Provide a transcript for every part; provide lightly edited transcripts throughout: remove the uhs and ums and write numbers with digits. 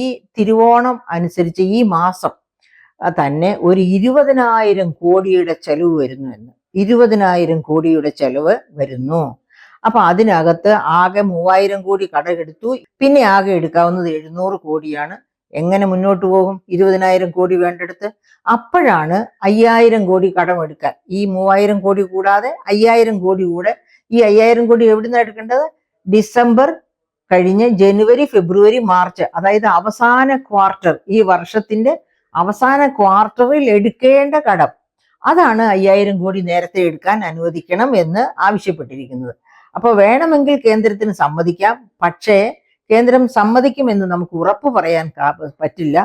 ഈ തിരുവോണം അനുസരിച്ച് ഈ മാസം തന്നെ ഒരു 20,000 കോടിയുടെ ചെലവ് വരുന്നു എന്ന്. 20,000 കോടിയുടെ ചെലവ് വരുന്നു. അപ്പൊ അതിനകത്ത് ആകെ 3,000 കോടി കടമെടുത്തു. പിന്നെ ആകെ എടുക്കാവുന്നത് 700 കോടിയാണ്. എങ്ങനെ മുന്നോട്ട് പോകും? 20,000 കോടി വേണ്ടെടുത്ത്. അപ്പോഴാണ് 5,000 കോടി കടമെടുക്കാൻ, ഈ 3,000 കോടി കൂടാതെ 5,000 കോടി കൂടെ. ഈ 5,000 കോടി എവിടുന്നാണ് എടുക്കേണ്ടത്? ഡിസംബർ കഴിഞ്ഞ് ജനുവരി, ഫെബ്രുവരി, മാർച്ച്, അതായത് അവസാന ക്വാർട്ടർ, ഈ വർഷത്തിന്റെ അവസാന ക്വാർട്ടറിൽ എടുക്കേണ്ട കടം. അതാണ് 5,000 കോടി നേരത്തെ എടുക്കാൻ അനുവദിക്കണം എന്ന് ആവശ്യപ്പെട്ടിരിക്കുന്നത്. അപ്പൊ വേണമെങ്കിൽ കേന്ദ്രത്തിന് സമ്മതിക്കാം. പക്ഷേ കേന്ദ്രം സമ്മതിക്കുമെന്ന് നമുക്ക് ഉറപ്പ് പറയാൻ പറ്റില്ല.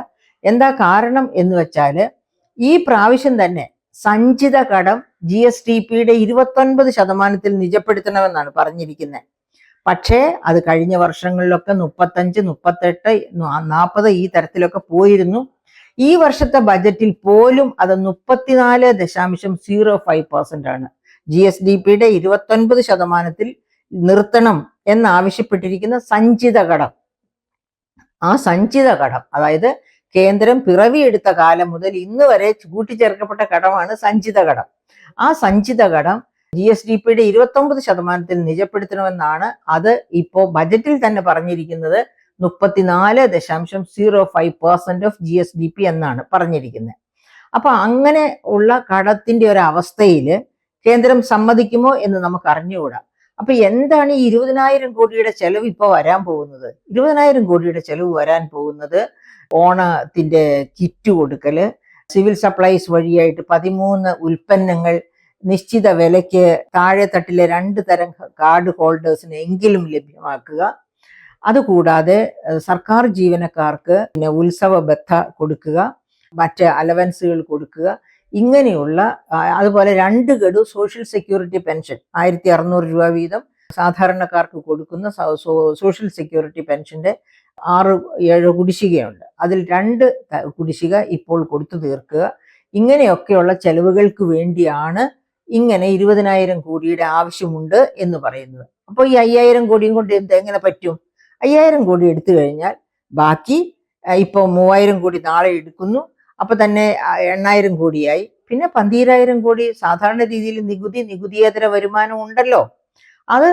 എന്താ കാരണം എന്ന് വെച്ചാൽ, ഈ പ്രാവശ്യം തന്നെ സഞ്ചിത കടം GSDPയുടെ 29% നിജപ്പെടുത്തണമെന്നാണ് പറഞ്ഞിരിക്കുന്നത്. പക്ഷേ അത് കഴിഞ്ഞ വർഷങ്ങളിലൊക്കെ 35, 38, 40 ഈ തരത്തിലൊക്കെ പോയിരുന്നു. ഈ വർഷത്തെ ബജറ്റിൽ പോലും അത് 34.05% ആണ്. GSDPയുടെ 29% നിർത്തണം എന്നാവശ്യപ്പെട്ടിരിക്കുന്ന സഞ്ചിത കടം. ആ സഞ്ചിത കടം, അതായത് കേന്ദ്രം പിറവിയെടുത്ത കാലം മുതൽ ഇന്ന് വരെ കൂട്ടിച്ചേർക്കപ്പെട്ട കടമാണ് സഞ്ചിത കടം. ആ സഞ്ചിത കടം GSDPയുടെ 29% നിജപ്പെടുത്തണമെന്നാണ്. അത് ഇപ്പോ ബജറ്റിൽ തന്നെ പറഞ്ഞിരിക്കുന്നത് 34.05% ഓഫ് GSDP എന്നാണ് പറഞ്ഞിരിക്കുന്നത്. അപ്പൊ അങ്ങനെ ഉള്ള കടത്തിന്റെ ഒരു അവസ്ഥയിൽ കേന്ദ്രം സമ്മതിക്കുമോ എന്ന് നമുക്ക് അറിഞ്ഞുകൂടാ. അപ്പൊ എന്താണ് ഈ 20,000 കോടിയുടെ ചെലവ് ഇപ്പോൾ വരാൻ പോകുന്നത്? 20,000 കോടിയുടെ ചെലവ് വരാൻ പോകുന്നത് ഓണത്തിന്റെ കിറ്റ് കൊടുക്കല്, സിവിൽ സപ്ലൈസ് വഴിയായിട്ട് 13 ഉൽപ്പന്നങ്ങൾ നിശ്ചിത വിലയ്ക്ക് താഴെത്തട്ടിലെ 2 തരം കാർഡ് ഹോൾഡേഴ്സിന് എങ്കിലും ലഭ്യമാക്കുക, അതുകൂടാതെ സർക്കാർ ജീവനക്കാർക്ക് പിന്നെ ഉത്സവ ബത്ത കൊടുക്കുക, മറ്റ് അലവൻസുകൾ കൊടുക്കുക, ഇങ്ങനെയുള്ള, അതുപോലെ 2 ഗഡു സോഷ്യൽ സെക്യൂരിറ്റി പെൻഷൻ 1,600 രൂപ വീതം സാധാരണക്കാർക്ക് കൊടുക്കുന്ന സോഷ്യൽ സെക്യൂരിറ്റി പെൻഷന്റെ 6-7 കുടിശ്ശികയുണ്ട്. അതിൽ 2 കുടിശ്ശിക ഇപ്പോൾ കൊടുത്തു തീർക്കുക. ഇങ്ങനെയൊക്കെയുള്ള ചെലവുകൾക്ക് വേണ്ടിയാണ് ഇങ്ങനെ 20,000 കോടിയുടെ ആവശ്യമുണ്ട് എന്ന് പറയുന്നത്. അപ്പോൾ ഈ 5,000 കോടിയും കൊണ്ട് എങ്ങനെ പറ്റും? 5,000 കോടി എടുത്തു കഴിഞ്ഞാൽ ബാക്കി ഇപ്പോൾ 3,000 കോടി നാളെ എടുക്കുന്നു. അപ്പൊ തന്നെ 8,000 കോടിയായി. പിന്നെ 12,000 കോടി സാധാരണ രീതിയിൽ നികുതിയേതര വരുമാനം ഉണ്ടല്ലോ. അത്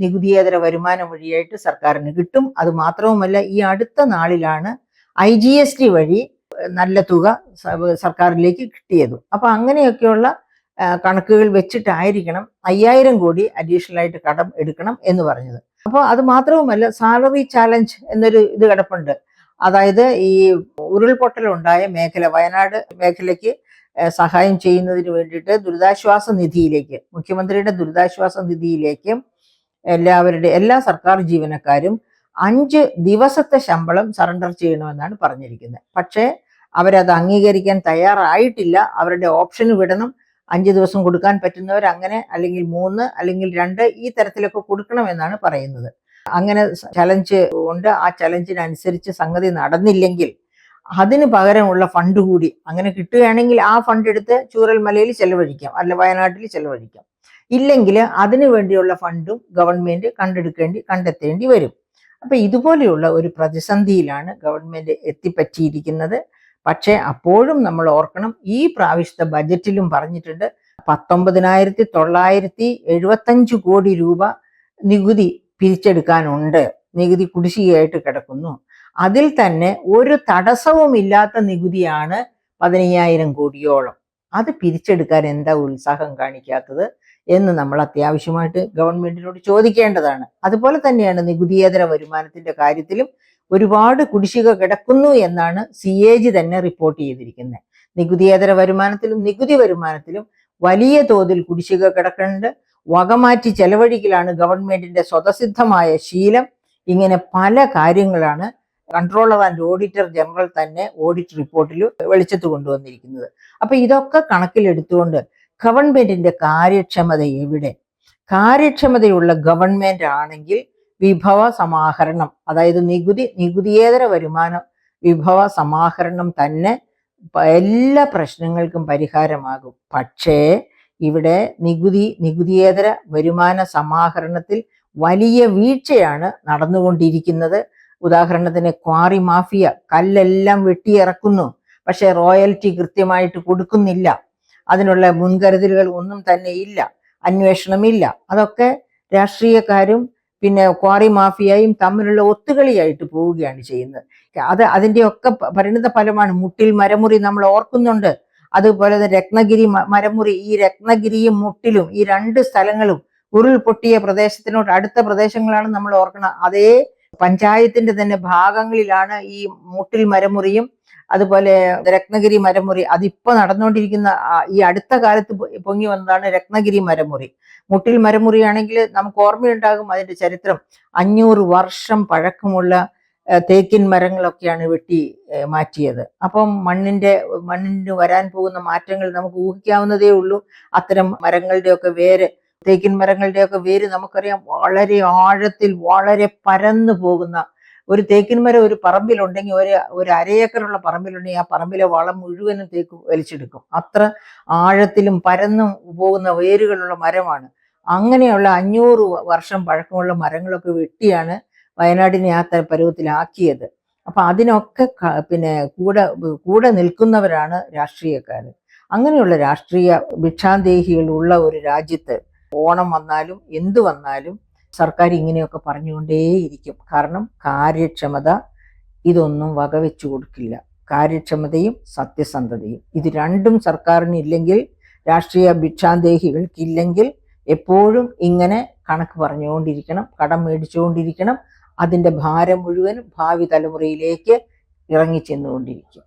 നികുതിയേതര വരുമാനം വഴിയായിട്ട് സർക്കാരിന് കിട്ടും. അത് മാത്രവുമല്ല, ഈ അടുത്ത നാളിലാണ് IGST വഴി നല്ല തുക സർക്കാരിലേക്ക് കിട്ടിയത്. അപ്പൊ അങ്ങനെയൊക്കെയുള്ള കണക്കുകൾ വെച്ചിട്ടായിരിക്കണം 5,000 കോടി അഡീഷണൽ ആയിട്ട് കടം എടുക്കണം എന്ന് പറഞ്ഞത്. അപ്പോൾ അത് മാത്രവുമല്ല, സാലറി ചാലഞ്ച് എന്നൊരു ഇത് കിടപ്പുണ്ട്. അതായത് ഈ ഉരുൾപൊട്ടലുണ്ടായ മേഖല, വയനാട് മേഖലയ്ക്ക് സഹായം ചെയ്യുന്നതിന് വേണ്ടിയിട്ട് ദുരിതാശ്വാസ നിധിയിലേക്ക്, മുഖ്യമന്ത്രിയുടെ ദുരിതാശ്വാസ നിധിയിലേക്ക് എല്ലാ സർക്കാർ ജീവനക്കാരും 5 ദിവസത്തെ ശമ്പളം സറണ്ടർ ചെയ്യണമെന്നാണ് പറഞ്ഞിരിക്കുന്നത്. പക്ഷേ അവരത് അംഗീകരിക്കാൻ തയ്യാറായിട്ടില്ല. അവരുടെ ഓപ്ഷന് വിടണം. 5 ദിവസം കൊടുക്കാൻ പറ്റുന്നവർ അങ്ങനെ, അല്ലെങ്കിൽ 3, അല്ലെങ്കിൽ 2 ഈ തരത്തിലൊക്കെ കൊടുക്കണമെന്നാണ് പറയുന്നത്. അങ്ങനെ ചലഞ്ച് ഉണ്ട്. ആ ചലഞ്ചിനനുസരിച്ച് സംഗതി നടന്നില്ലെങ്കിൽ അതിന് പകരമുള്ള ഫണ്ട് കൂടി അങ്ങനെ കിട്ടുകയാണെങ്കിൽ ആ ഫണ്ട് എടുത്ത് ചൂരൽമലയിൽ ചെലവഴിക്കാം, അല്ല വയനാട്ടിൽ ചെലവഴിക്കാം. ഇല്ലെങ്കിൽ അതിനു വേണ്ടിയുള്ള ഫണ്ടും ഗവൺമെന്റ് കണ്ടെത്തേണ്ടി വരും. അപ്പൊ ഇതുപോലെയുള്ള ഒരു പ്രതിസന്ധിയിലാണ് ഗവൺമെന്റ് എത്തിപ്പറ്റിയിരിക്കുന്നത്. പക്ഷേ അപ്പോഴും നമ്മൾ ഓർക്കണം, ഈ പ്രാവശ്യത്തെ ബജറ്റിലും പറഞ്ഞിട്ടുണ്ട് 19,975 കോടി രൂപ നികുതി പിരിച്ചെടുക്കാനുണ്ട്. നികുതി കുടിശ്ശികയായിട്ട് കിടക്കുന്നു. അതിൽ തന്നെ ഒരു തടസ്സവുമില്ലാത്ത നികുതിയാണ് 15,000 കോടിയോളം. അത് പിരിച്ചെടുക്കാൻ എന്താ ഉത്സാഹം കാണിക്കാത്തത് എന്ന് നമ്മൾ അത്യാവശ്യമായിട്ട് ഗവൺമെന്റിനോട് ചോദിക്കേണ്ടതാണ്. അതുപോലെ തന്നെയാണ് നികുതിയേതര വരുമാനത്തിന്റെ കാര്യത്തിലും ഒരുപാട് കുടിശ്ശിക കിടക്കുന്നു എന്നാണ് CAG തന്നെ റിപ്പോർട്ട് ചെയ്തിരിക്കുന്നത്. നികുതിയേതര വരുമാനത്തിലും നികുതി വരുമാനത്തിലും വലിയ തോതിൽ കുടിശ്ശിക കിടക്കുന്നുണ്ട്. വകമാറ്റി ചെലവഴിക്കലാണ് ഗവൺമെന്റിന്റെ സ്വതസിദ്ധമായ ശീലം. ഇങ്ങനെ പല കാര്യങ്ങളാണ് കൺട്രോളർ ആൻഡ് ഓഡിറ്റർ ജനറൽ തന്നെ ഓഡിറ്റ് റിപ്പോർട്ടിൽ വെളിച്ചത്ത് കൊണ്ടുവന്നിരിക്കുന്നത്. അപ്പൊ ഇതൊക്കെ കണക്കിലെടുത്തുകൊണ്ട് ഗവൺമെന്റിന്റെ കാര്യക്ഷമത എവിടെ? കാര്യക്ഷമതയുള്ള ഗവൺമെന്റ് ആണെങ്കിൽ വിഭവ സമാഹരണം, അതായത് നികുതിയേതര വരുമാന വിഭവ സമാഹരണം തന്നെ എല്ലാ പ്രശ്നങ്ങൾക്കും പരിഹാരമാകും. പക്ഷേ ഇവിടെ നികുതിയേതര വരുമാന സമാഹരണത്തിൽ വലിയ വീഴ്ചയാണ് നടന്നുകൊണ്ടിരിക്കുന്നത്. ഉദാഹരണത്തിന് ക്വാറി മാഫിയ കല്ലെല്ലാം വെട്ടിയിറക്കുന്നു, പക്ഷെ റോയൽറ്റി കൃത്യമായിട്ട് കൊടുക്കുന്നില്ല. അതിനുള്ള മുൻകരുതലുകൾ ഒന്നും തന്നെ ഇല്ല, അന്വേഷണമില്ല. അതൊക്കെ രാഷ്ട്രീയക്കാരും പിന്നെ ക്വാറി മാഫിയയും തമ്മിലുള്ള ഒത്തുകളിയായിട്ട് പോവുകയാണ് ചെയ്യുന്നത്. അതിൻ്റെയൊക്കെ പരിണിത ഫലമാണ് മുട്ടിൽ മരമുറി നമ്മൾ ഓർക്കുന്നുണ്ട്. അതുപോലെ തന്നെ രത്നഗിരി മരമുറി, ഈ രത്നഗിരിയും മുട്ടിലും ഈ രണ്ട് സ്ഥലങ്ങളും ഉരുൾപൊട്ടിയ പ്രദേശത്തിനോട് അടുത്ത പ്രദേശങ്ങളാണ് നമ്മൾ ഓർക്കണം. അതേ പഞ്ചായത്തിന്റെ തന്നെ ഭാഗങ്ങളിലാണ് ഈ മുട്ടിൽ മരമുറിയും അതുപോലെ രത്നഗിരി മരമുറി. അതിപ്പോ നടന്നുകൊണ്ടിരിക്കുന്ന ഈ അടുത്ത കാലത്ത് പൊങ്ങി വന്നതാണ് രത്നഗിരി മരമുറി. മുട്ടിൽ മരമുറിയാണെങ്കിൽ നമുക്ക് ഓർമ്മയുണ്ടാകും അതിന്റെ ചരിത്രം. 500 വർഷം പഴക്കമുള്ള തേക്കിൻ മരങ്ങളൊക്കെയാണ് വെട്ടി മാറ്റിയത്. അപ്പം മണ്ണിന് വരാൻ പോകുന്ന മാറ്റങ്ങൾ നമുക്ക് ഊഹിക്കാവുന്നതേ ഉള്ളൂ. അത്തരം മരങ്ങളുടെയൊക്കെ വേര്, തേക്കിൻ മരങ്ങളുടെയൊക്കെ വേര് നമുക്കറിയാം വളരെ ആഴത്തിൽ വളരെ പരന്നു പോകുന്ന. ഒരു തേക്കിൻ മരം ഒരു പറമ്പിലുണ്ടെങ്കിൽ, ഒരു അരയേക്കറുള്ള പറമ്പിലുണ്ടെങ്കിൽ ആ പറമ്പിലെ വളം മുഴുവനും തേക്ക് വലിച്ചെടുക്കും. അത്ര ആഴത്തിലും പരന്നും പോകുന്ന വേരുകളുള്ള മരമാണ്. അങ്ങനെയുള്ള 500 വർഷം പഴക്കമുള്ള മരങ്ങളൊക്കെ വെട്ടിയാണ് വയനാടിനെ ആ പരുവത്തിലാക്കിയത്. അപ്പൊ അതിനൊക്കെ പിന്നെ കൂടെ നിൽക്കുന്നവരാണ് രാഷ്ട്രീയക്കാര്. അങ്ങനെയുള്ള രാഷ്ട്രീയ ഭിക്ഷാന്തേഹികളുള്ള ഒരു രാജ്യത്ത് ഓണം വന്നാലും എന്തു വന്നാലും സർക്കാർ ഇങ്ങനെയൊക്കെ പറഞ്ഞുകൊണ്ടേയിരിക്കും. കാരണം കാര്യക്ഷമത ഇതൊന്നും വകവെച്ചു കൊടുക്കില്ല. കാര്യക്ഷമതയും സത്യസന്ധതയും ഇത് രണ്ടും സർക്കാരിന് ഇല്ലെങ്കിൽ, രാഷ്ട്രീയ ഭിക്ഷാന്തേഹികൾക്കില്ലെങ്കിൽ, എപ്പോഴും ഇങ്ങനെ കണക്ക് പറഞ്ഞുകൊണ്ടിരിക്കണം, കടം മേടിച്ചുകൊണ്ടിരിക്കണം. അതിൻ്റെ ഭാരം മുഴുവനും ഭാവി തലമുറയിലേക്ക് ഇറങ്ങിച്ചെന്നുകൊണ്ടിരിക്കും.